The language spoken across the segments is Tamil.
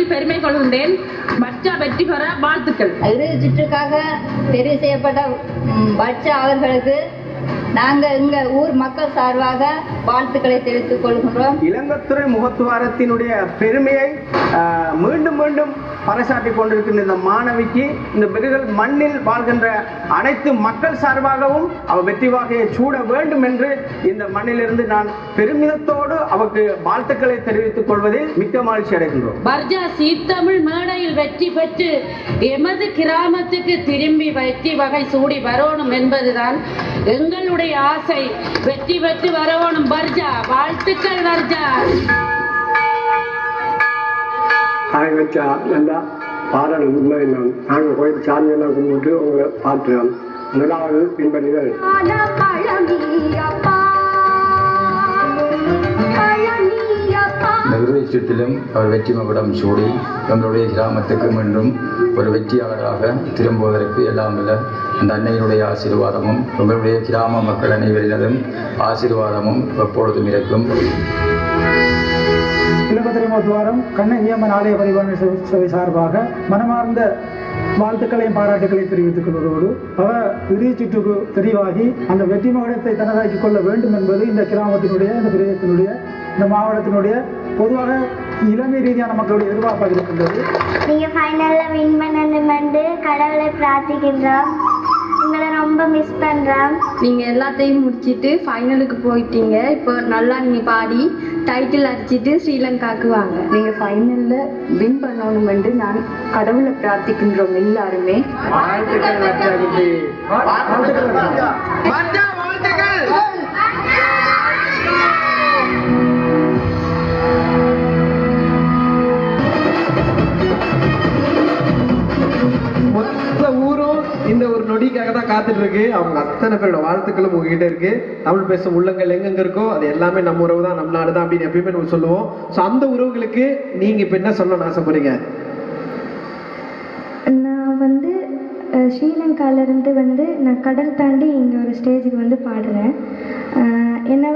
பாடுவதில் பெருமை கொள்கின்றேன். பட்சா வெற்றி பெற வாழ்த்துக்கள். இறுதி சுற்றுக்காக தெரிவு செய்யப்பட்ட பட்சா அவர்களுக்கு நாங்கள் எங்கள் ஊர் மக்கள் சார்பாக வாழ்த்துக்களை தெரிவித்துக் கொள்கின்றோம். இலங்கைத்துறை முகத்துவாரத்தினுடைய பெருமையை மீண்டும் மீண்டும் பறைசாட்டிக் கொண்டிருக்கின்ற இந்த மாணவிக்கு இந்த விருதுகள் மண்ணில் வாழ்கின்ற அனைத்து மக்கள் சார்பாகவும் அவர் வெற்றி வாகையை சூட வேண்டும் என்று இந்த மண்ணிலிருந்து நான் பெருமிதத்தோடு அவருக்கு வாழ்த்துக்களை தெரிவித்துக் கொள்வதில் மிக்க மகிழ்ச்சி அடைகின்றோம். பர்ஜா சீத்தமிழ் மேடையில் வெற்றி பெற்று எமது கிராமத்துக்கு திரும்பி வெற்றி வகை சூடி வரணும் என்பதுதான் எங்களுடைய ஆசை. வெற்றி பெற்று வரணும் பர்ஜா. வாழ்த்துக்கள் பர்ஜா. வச்சா நல்லா பாடணும். உண்மை நாங்கள் கோயில் சாமியெல்லாம் கும்பிட்டு உங்களை பார்த்துறோம். முதலாவது பின்பற்றுதல் இறுதி சுற்றிலும் அவர் வெற்றி மகுடம் சூடி எங்களுடைய கிராமத்துக்கு மீண்டும் ஒரு வெற்றியாளராக திரும்புவதற்கு எல்லாம் உள்ள அந்த அன்னையினுடைய ஆசீர்வாதமும் எங்களுடைய கிராம மக்கள் அனைவரினதும் ஆசீர்வாதமும் எப்பொழுதும் இருக்கும். இலங்கைத்துறை முகத்துவாரம் கண்ணகி அம்மன் ஆலய பரிபாலன சபை சார்பாக மனமார்ந்த வாழ்த்துக்களையும் பாராட்டுகளையும் தெரிவித்துக் கொள்வதோடு அவர் இறுதி சுற்றுக்கு தெரிவாகி அந்த வெற்றி மகுடத்தை தனதாக்கிக் கொள்ள வேண்டும் என்பது இந்த கிராமத்தினுடைய, இந்த பிரதேசத்தினுடைய, இந்த மாவட்டத்தினுடைய பொதுவாக இளமை ரீதியான மக்களுடைய எதிர்பார்ப்பாக இருக்கின்றது. நீங்கள் ஃபைனலில் வின் பண்ணணுமென்று கடவுளை பிரார்த்திக்கின்றோம். உங்களை ரொம்ப மிஸ் பண்ணுறோம். நீங்கள் எல்லாத்தையும் முடிச்சுட்டு ஃபைனலுக்கு போயிட்டீங்க. இப்போ நல்லா நீங்கள் பாடி டைட்டில் அடிச்சுட்டு ஸ்ரீலங்காவுக்கு வாங்க. நீங்கள் ஃபைனலில் வின் பண்ணணுமென்று நான் கடவுளை பிரார்த்திக்கின்றோம் எல்லாருமே. மொத்த ஊரும் இந்த ஒரு நொடிக்காக தான் காத்துட்டு இருக்கு. அவங்க அத்தனை பேரோட வாழ்த்துக்களும் உங்ககிட்ட இருக்கு. தமிழ் பேசும் உள்ளங்கள் எங்கெங்க இருக்கோ அது எல்லாமே நம்ம உறவு தான், நம்ம நாடு தான் அப்படின்னு எப்பயுமே நம்ம சொல்லுவோம். ஸோ அந்த உறவுகளுக்கு நீங்க இப்ப என்ன சொல்லணும்னு ஆசைப்படுறீங்க? நான் வந்து ஸ்ரீலங்காவிலேருந்து நான் கடல் தாண்டி இங்கே ஒரு ஸ்டேஜுக்கு பாடுறேன். என்னை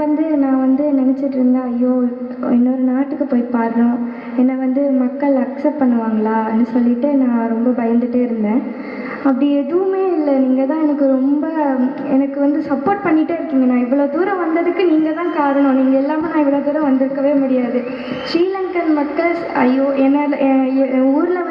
நான் நினச்சிட்டு இருந்தேன், ஐயோ இன்னொரு நாட்டுக்கு போய் பாடுறோம், என்னை மக்கள் அக்செப்ட் பண்ணுவாங்களான்னு சொல்லிட்டு நான் ரொம்ப பயந்துகிட்டே இருந்தேன். அப்படி எதுவுமே இல்லை. நீங்கள் தான் எனக்கு சப்போர்ட் பண்ணிகிட்டே இருக்கீங்க. நான் இவ்வளோ தூரம் வந்ததுக்கு நீங்கள் தான் காரணம். நீங்கள் இல்லாமல் நான் இவ்வளோ தூரம் வந்திருக்கவே முடியாது. ஸ்ரீலங்கன் மக்கள் ஐயோ என்னால் என் ஊரில்